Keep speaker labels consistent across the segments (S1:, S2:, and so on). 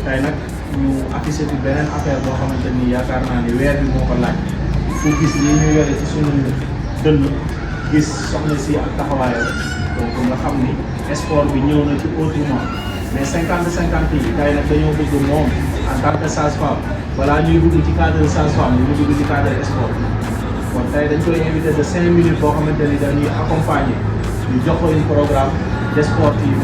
S1: tey nag ñu affiché fi beneen affaire boo xamante ni yaakaar naa ni weer bi moo ko laaj fu gis lii ñu yore ci suñu dënn gis soxna si ak taxawaayam donc nga xam ni sport bi ñëw na ci autrement mais 50-50 yi tey nag dañoo bëgg moom en tant que sage-femme balaa ñuy dugg ci cadre sage-femme ñu dugg ci cadre sport kon tey dañ koy invité de 5 minutes boo xamante ni dañuy accompagner ñu jox ko un programme de sportif.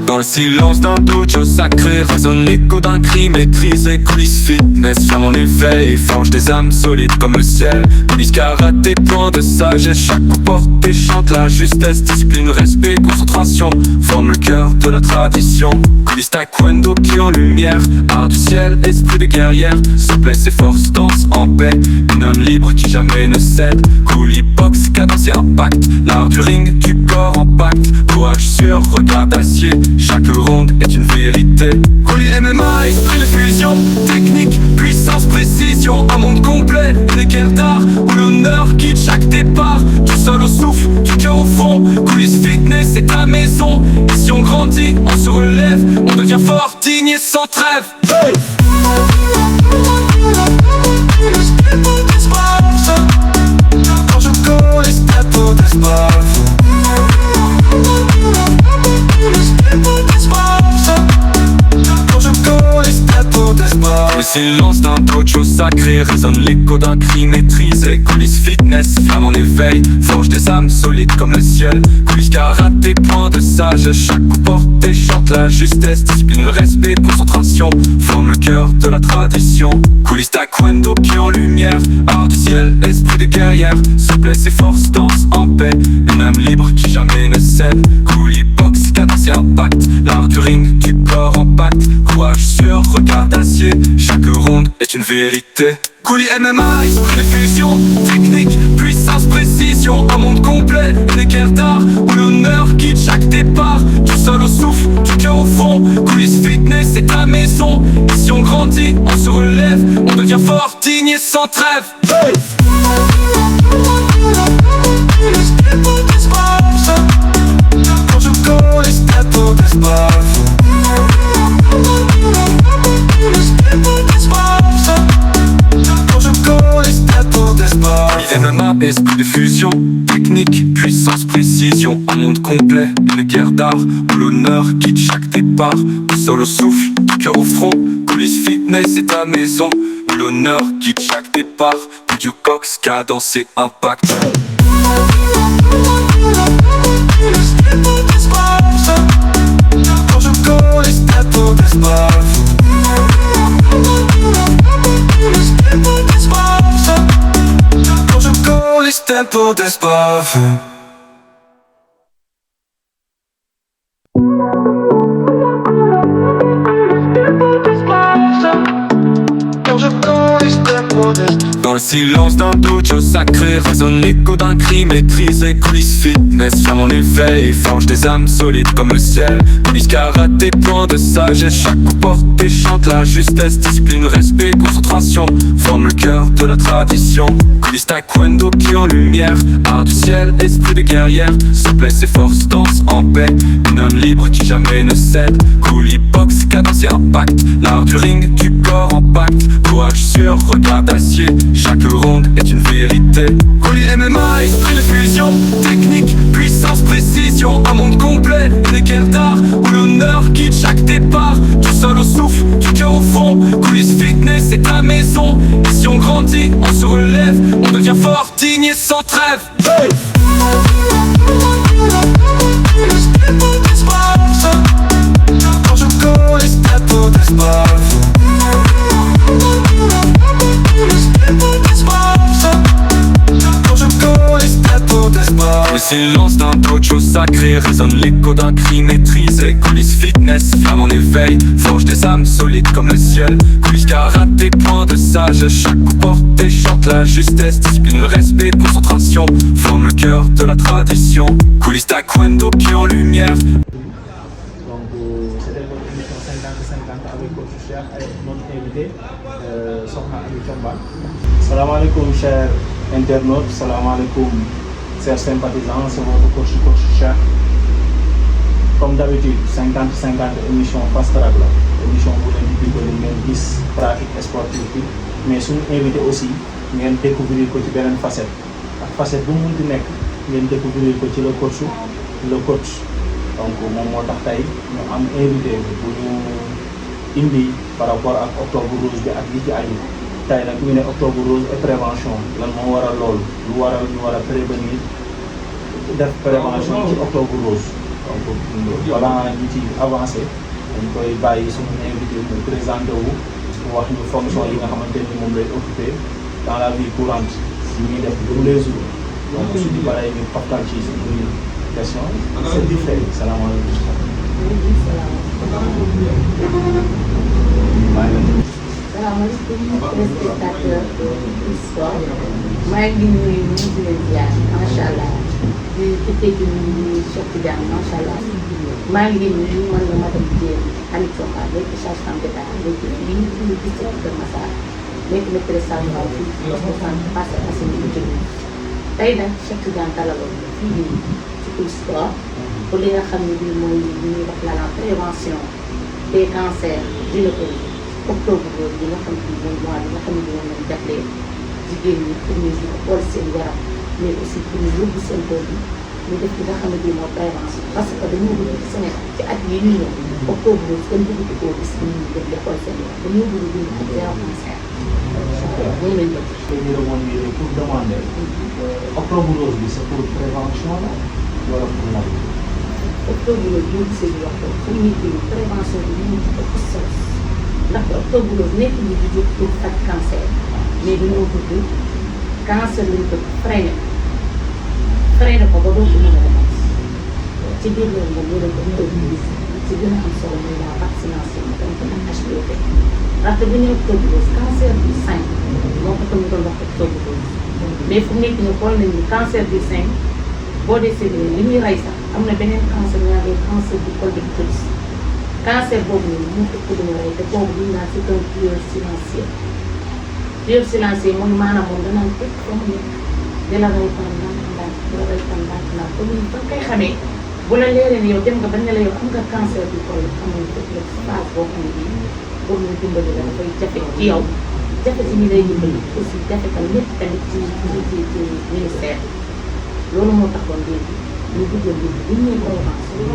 S2: Dans le silence d'un dojo sacré résonne l'écho d'un cri maîtrisé. Coulisses fitness, flamme en éveil, forge des âmes solides comme le ciel. Coulisses karaté, point de sagesse, chaque coup porté chante la justesse. Discipline, respect, concentration, forme le cœur de la tradition. Coulisses taekwondo qui en lumière, art du ciel, esprit de guerrière. Souplesse et force, danse en paix, une âme libre qui jamais ne cède. Coulis, boxe, cadence et impact, l'art du ring, du corps en pacte. Courage sûr, regard d'acier, chaque ronde est une vérité. Coulis MMA, esprit de fusion, technique, puissance, précision. Un monde complet, une guerre d'art où l'honneur guide chaque départ. Du sol au souffle, du cœur au front. Coulisses fitness, c'est ta maison. Ici on grandit, on se relève, on devient fort, digne et sans trêve. Hey! Quand je cours les steps au espace. Le silence d'un dojo sacré résonne l'écho d'un cri maîtrisé. Coulisses fitness, flamme en éveil, forge des âmes solides comme le ciel. Coulisses karaté, point de sagesse, chaque coup porté chante la justesse. Discipline, respect, concentration, forme le cœur de la tradition. Coulisses taekwondo qui en lumière, art du ciel, esprit de guerrière. Souplesse et force, danse en paix, une âme libre qui jamais ne cède. Coulis, boxe, cadence et impact, l'art du ring, du corps en pacte. Courage sûr, regard d'acier, chaque ronde est une vérité. Coulis MMA, esprit de fusion, technique, puissance, précision. Un monde complet, une guerre d'art où l'honneur guide chaque départ. Du sol au souffle, du cœur au fond. Coulisses fitness, c'est ta maison. Ici on grandit, on se relève, on devient fort, digne et sans trêve. Hey! Quand je cours les steps au espace. MMA, esprit de fusion, technique, puissance, précision. Un monde complet, une guerre d'art où l'honneur guide chaque départ. Du sol au souffle, du cœur au front. Coulisses fitness, c'est ta maison où l'honneur guide chaque départ. Du cox, cadence et impact. Quand je cours les steps au espace. Quand je cours les steps au espace. Dans le silence d'un dojo sacré résonne l'écho d'un cri maîtrisé. Coulisses fitness, flamme en éveil, forge des âmes solides comme le ciel. Coulisses karaté, point de sagesse, chaque coup porté chante la justesse. Discipline, respect, concentration, forme le cœur de la tradition. Coulisses taekwondo qui en lumière, art du ciel, esprit de guerrière. Souplesse et force, danse en paix, une âme libre qui jamais ne cède. Coulis, boxe, cadence et impact, l'art du ring, du corps en pacte. Courage sûr, regard d'acier, chaque ronde est une vérité. Coulis MMA, esprit de fusion, technique, puissance, précision. Un monde complet, une guerre d'art où l'honneur guide chaque départ. Du sol au souffle, du cœur au fond. Coulisses fitness, c'est ta maison. Ici on grandit, on se relève, on devient fort, digne et sans trêve. Hey! Quand je cours les steps au espace. Quand je cours les steps au espace. Le silence d'un dojo sacré résonne l'écho d'un cri maîtrisé. Coulisses fitness, flamme en éveil, forge des âmes solides comme le ciel. Coulisses karaté, point de sagesse, chaque coup porté chante la justesse. Discipline, respect, concentration, forme le cœur de la tradition. Coulisses taekwondo qui en lumière.
S1: Donc c'était votre émission 50-50 avec coach Cheikh et notre invité Sokhna Amy Thiombane. Salaamaaleykum chers internautes, salaamaaleykum chers sympathisants, c'est votre coach Cheikh. Comme d'habitude 50-50 émission Fast Track la émission bu leen di dimbali ngeen gis pratique sportive bi mais suñu invité aussi ngeen découvrir ko ci beneen facette ak facette bu mu munti nekk ngeen découvrir ko ci le coach donc moom moo tax tey ñu am invité bu ñu indi par rapport ak octobre rose bi ak yi ci aju tey nag ñu ne octobre rose et prévention lan moo waral loolu lu waral ñu war a prévenir def prévention ci octobre rose donc balaa ñu ci avancé dañ koy bàyyi suñu invité mu présenté wu wax ñu fonction yi nga xamante ni moom lay occupé dans la vie courante yi ñuy def tous les jours donc su di balay ñu paftal ci suñu question c'est di fay salaamaaleykum.
S3: salaamaaleykum téléspectateur du sport maa ngi nuyu ñu di leen ziar macha allah di tëjee di nuyu Cheikh Tidiane macha allah maa ngi nuyu man la madame Diène Aliou Soka nekk sage-femme d'État nekk fii ci district Kër Massar nekk maîtresse sage-femme fii ci centre Parcelles Assainies bu Djegane tey nag Cheikh Tidiane dalaloon fii nii ci Cool Sport pour li nga xam ne bii mooy li ñuy wax la prévention des cancers gynécologiques octobre rose bi nga xam ne mooy mois bi nga xam ne moom lañ jàppale jigéen ñi pour ñu di xool seen yaram mais aussi pour ñu yóbbu seen tool yi ñu def li nga xam ne bii mooy prévention parce que dañoo bëgg ci Sénégal ci at yi ñu ñëw octobre rose kenn bëgg koo gis nit ñi def di xool seen yaram dañoo bëgg dund ak zéro cancer moom lañ bëgg.
S1: dañuy rebondir pour demander octobre rose bi c'est pour prévention la wala pour lan.
S3: octobre rose boo gisee ñu wax ko fu ñuy déglu prévention bi ñu ngi ëpp solo ndaxte octobre rose nekk ñu di jóg pour faj cancer mais dañoo bëgg cancer lañ bëgg freiné ko ba dootu mën a demat ci biir loolu moom ñu ne ko octobre rose ci gën a am solo mooy la vaccination donc ak HPV ndaxte bu ñu octobre rose cancer du sein moo ko ñu doon wax octobre rose mais fu mu nekk nii xool nañu cancer du sein boo dee séddale li ñuy rey sax am na beneen cancer ñu naan cancer du col de l'utérus cancer boobu noonu moo ëpp lu ñu rey te boobu li ñu naan c'est un tueur silencieux tueur silencieux mooy maanaam moom danaan teg fa mu nekk di la rey par ndànk-ndànk di la rey par ndànk-ndànk ba muy ba koy xamee bu la leeree ne yow dem nga ba ne la yow am nga cancer du col amuñu ko la phase boo xam ne bii pour ñu dimbali la dafay jafe ci yow jafe ci ñi lay dimbali aussi jafe tam ñëpp tamit ci ministère loolu moo taxoon léegi ñu bëggoon léegi bu ñu prévention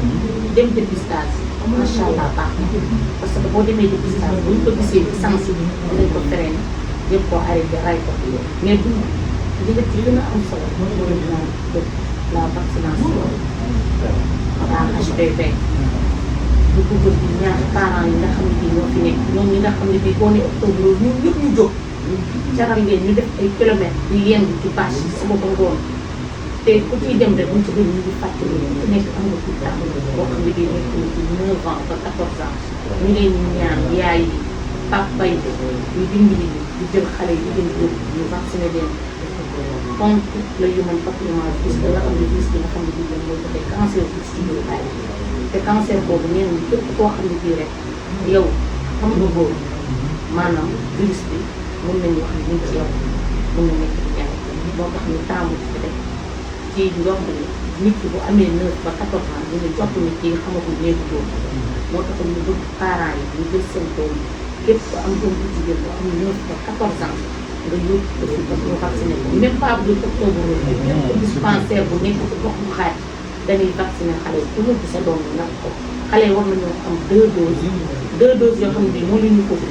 S3: dem dépistage macha allah baax na parce que boo demee dépistage bu ñu ko gisee ci sens bi dinañ ko freiné yëpp koo arrêté ray ko mais bu li nga ci gën a am solo mooy la vaccination la HPV bu bëggoon di ñaax parents yi nga xam ne bii ñoo fi nekk ñoom ñi nga xam ne bii boo ne octobre rose ñun ñëpp ñu jóg jaral ngeen ñu def ay kilomètres di yenn ci bâche yi suba ba ngoon te ku ciy dem rek buñ ci bëri ñu ngi fàttali ku nekk am nga tout temps boo xam ne bii nekk na ci 9 ans ba 14 ans ñu leen ñu ñaan yaay yi papa yi ñu dimbali di jël xale yi di leen yóbbu ñu vacciné leen contre le human papillomavirus da nga xam ne virus bi nga xam ne bii mooy joxe cancer du jurukaay te cancer boobu nee nañu képp koo xam ne bii rek yow xam nga boobu maanaam virus bi mën nañu wax ne ñu ci yow mën na nekk di jaay moo tax ñu taamu ci rek ci ndomb ni nit ki bu amee 9 ba 14 ans ñu ne jot nit ki xamagul néegu boobu moo tax ñu bëgg parents yi ñu jël seen doom yi képp ku am doom bu jigéen bu am 9 ba 14 ans nga yóbbu ko fi ba ñu vacciné ko même pas bu dul octobre rose bi même dispensaire bu nekk ci gox bu xaaj dañuy vacciné xale yi ku yóbbu sa doom bi nag ko xale yi war nañoo am 2 doses yoo xam ne bii moo leen ñu ko fi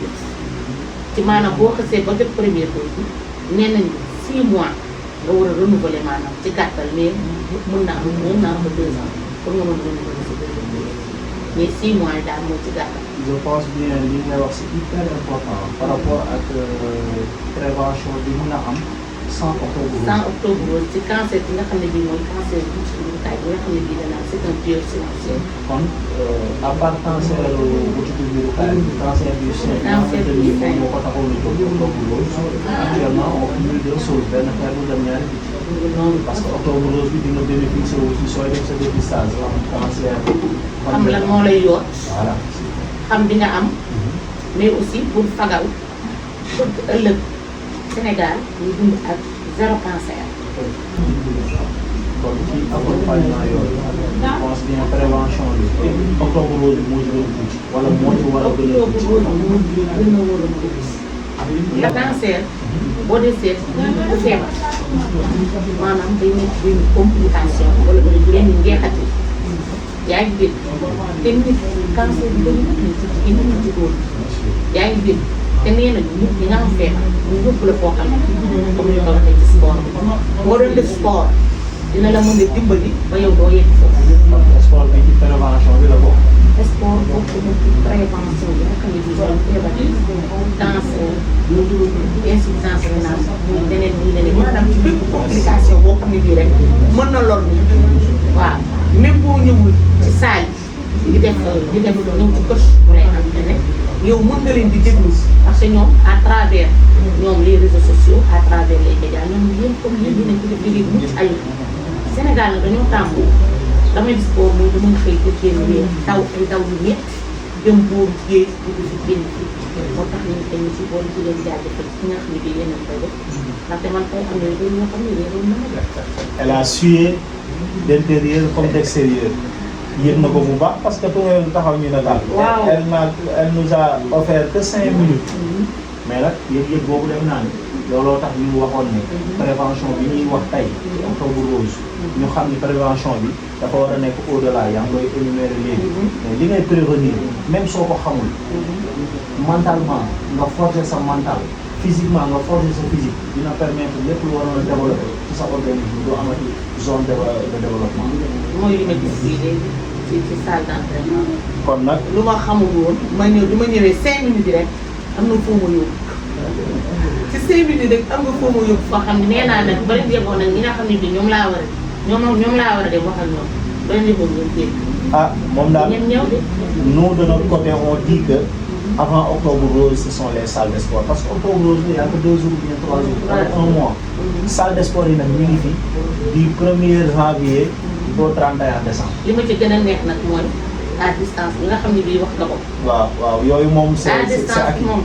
S3: ci maanaam boo xasee ba jot première dose bi nee nañu 6 mois nga war a renouveler maanaam ci gàttal mais mën na am 1 an ba 2 ans pour nga mën a renouveler sa deuxième dose mais 6 mois yi daal mooy ci gàttal.
S1: je pense bien li ngay wax c'est hyper important par rapport ak prévention bi mën a am sans octobre rose.
S3: sans octobre rose ci cancer bi nga xam ne bii mooy cancer bu ci jurukaay bi nga xam ne bii danaa c'est un tueur silencieux.
S1: kon à part cancer bu ci jurukaay bi cancer du sein.
S3: cancer du sein
S1: moo ko taxaw a jóg octobre rose. actuellement on cumule deux choses benn xeer bu dem ñaari picc.
S3: noonu
S1: parce que octobre rose bi dina bénéficier wu ci sooy def sa dépistage am cancer.
S3: xam lan moo lay yoot.
S1: voilà.
S3: xam bi nga am. mais aussi pour fagal pour ëllëg Sénégal ñu dund ak 0 cancer.
S1: kon ci accompagnement yooyu je pense bien prévention bi octobre rose bi moo ci gën a tuuti wala moo ci war a gën a tuuti.
S3: ndax cancer boo dee seet bu feebar maanaam day nekk benn complication wala benn njeexati yaa ngi dégg te nit cancer bi dañu nit ci jigéen ñi ci góor yaa ngi dégg te nee nañu nit ñi nga am feebar ñu yóbbu la foo xam ne comme ni ko waxee ci sport boo doon def sport dina la mën a dimbali ba yow doo yegg foofu.
S1: sport bi ci prévention bi la bokk.
S3: sport bokk na ci prévention bi nga xam ne bii mooy feebar yi cancer insuffisance rénale muy leneen muy leneen maanaam ci bépp complication boo xam ne bii rek mën na lor ni waaw même boo ñëwul ci salle yi di def ñëw ci coach bu lay am ne yow mën nga leen di déglu parce que ñoom à travers ñoom les réseaux sociaux à travers les médias ñoom yéen comme yéen dinañ ko def liggéey mucc ayib Sénégal nag dañoo tàmbu damay gis boobu mooy damay xëy di génn wéer taw ay daw yu métti dem boobu géej dugg fi génn fi moo tax ñu dañu si boole di leen jaajëfal ci nga xam ne bii yéen a koy def ndaxte man tey am na réew ñoo xam ne réeroon na ma.
S1: Elle a sué d'intérieur comme d'extérieur. yëg na ko bu baax parce que pour nga taxaw ñu ne daal.
S3: waaw
S1: elle nous a offert que 5 minutes. mais nag yëg-yëg boobu dem naa ni looloo tax ñu waxoon ne. prévention bi ñuy wax tey. octobre rose. ñu xam ni prévention bi dafa war a nekk au delà yaa ngi koy énumérer léegi. mais li ngay prévenir même soo ko xamul. mentalement nga forger sa mental. physiquement nga forger sa physique dina permettre lépp lu waroon a développer ci sa organisme du amati zone de développement.
S3: mooy li ma gis fii léegi ci salle d'entraînement.
S1: kon nag
S3: lu ma xamul woon ma ñëw du ma ñëwee 5 minutes rek am na foo ma yóbbu ci 5 minutes rek am nga foo ma yóbbu foo xam ne nee naa nag bari yeboon nag ñi nga xam ne bi ñoom laa war a dem wax ak ñoom bari yeboon ngeen dégg.
S1: ah moom daal
S3: ngeen ñëw de.
S1: nous de notre côté on dit que avant octobre rose ce sont les salles de sport parce que octobre rose il y a que 2 jours ou bien 3 jours. wala 1 mois. salle de sport yi nag ñu ngi fi du 1er janvier au 31 décembre.
S3: li ma ci gën a neex nag mooy à distance bi nga xam ne bii wax nga ko.
S1: waaw yooyu moom c'est acquis.
S3: moom.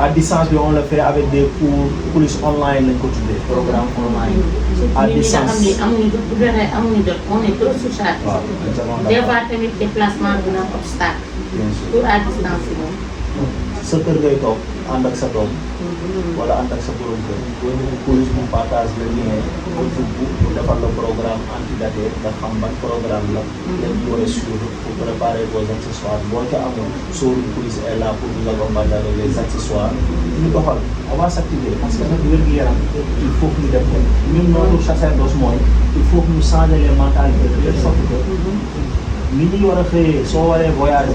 S1: à distance bi on le fait avec des cours plus online lañ ko tuddee programme online. à distance
S3: ñi nga xam ni amuñu jot on est trop surchargé.
S1: waaw
S3: des fois tamit déplacement bi na obstacle.
S1: bien sûr
S3: pour à distance bi moom.
S1: sa kër ngay toog ànd ak sa doom. wala ànd ak sa borom kër. police mu partage le lien. nga dugg pour defal le programme antidaté nga xam ban programme la. lañ war a suivre pour préparer vos accessoires boo ca amul sóoru police est là pour vous accompagner avec les accessoires. ñu doxal on va s'activer parce que nag wér-gu-yaram il faut que ñu def ko ñun noonu sacerdoce mooy il faut que ñu changer les mentalités de telle sorte que. ni ñuy war a xëyee soo waree voyage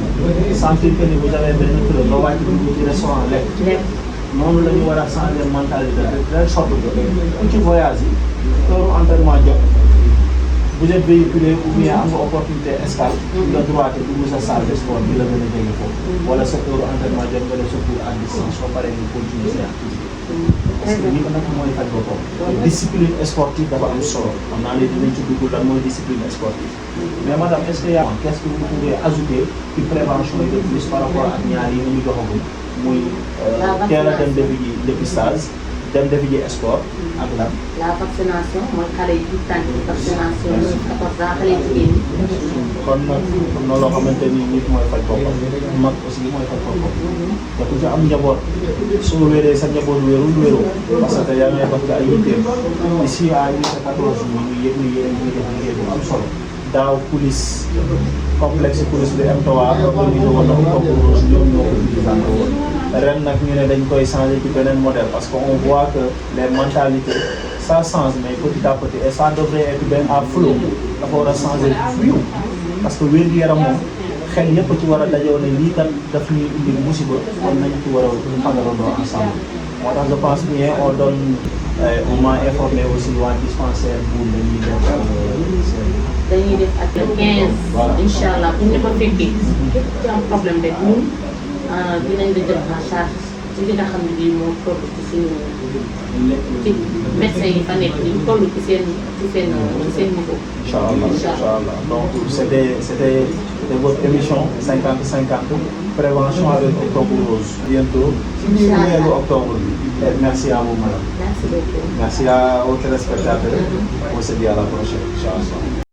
S1: sentir que ni vous avez benn kër nga wàcc dugg ci restaurant lekk noonu la ñu war a changer mentalité de telle sorte que ku ci voyage yi heure entraînement jot vous êtes véhiculé ou bien am nga opportunité escale nga droite dugg sa salle de sport bi la gën a jege foofu wala sa heure entraînement jot nga def sa cours à distance soo paree ñu continuer sa activité parce que li ko nag mooy faj boppam discipline sportive dafa am solo xam naa ne dinañ ci dugg lan mooy discipline sportive mais madame est-ce que yaa qu'est-ce que vous pouvez ajouter ci prévention yi de plus par rapport ak ñaar yi ñu joxagum muy teel a dem defi ji dépistage dem defi ji sport ak lan.
S3: la vaccination mooy xale yi tout temps vaccination 14 ans xale jigéen ñi.
S1: kon nag am na loo xamante ni nit mooy faj boppam mag aussi mooy faj boppam te ku ci am njaboot soo wéree sa njaboot wéroo parce que yaa ngi bëgg ay yitteem ici à 14 jours ñu yëg ni yéen a ngi def liggéey bu am solo daaw police complexe police bi M3 organisé woon na octobre rose ñoom ñoo ko utilisé woon ren nag ñu ne dañ koy changer ci beneen modèle parce que on voit que les mentalités ça change mais petit à petit et ça devrait être benn à flot dafa war a changer fii parce que wér-gu-yaram moom xel yëpp ci war a dajoo ne lii kat daf ñuy indi musiba kon nañ ci war a fagarandoo ensemble moo tax je pense bien on donne on m'a informé aussi waa dispensaire bu dañuy
S3: def ak le 15. voilà incha allah bu ñu ko fekkee képp ci am problème rek ñun dinañ la jël en charge ci li nga xam ne bii moo toll ci suñu ci médecins yi fa nekk ñu toll ci seen niveau.
S1: incha allah donc c'était votre émission 50-50 prévention avec Octobre Rose. bientôt ci biir weeru octobre bi. merci à vous madame.
S3: Merci beaucoup.
S1: Merci aux téléspectateurs. On se dit à la prochaine incha allah.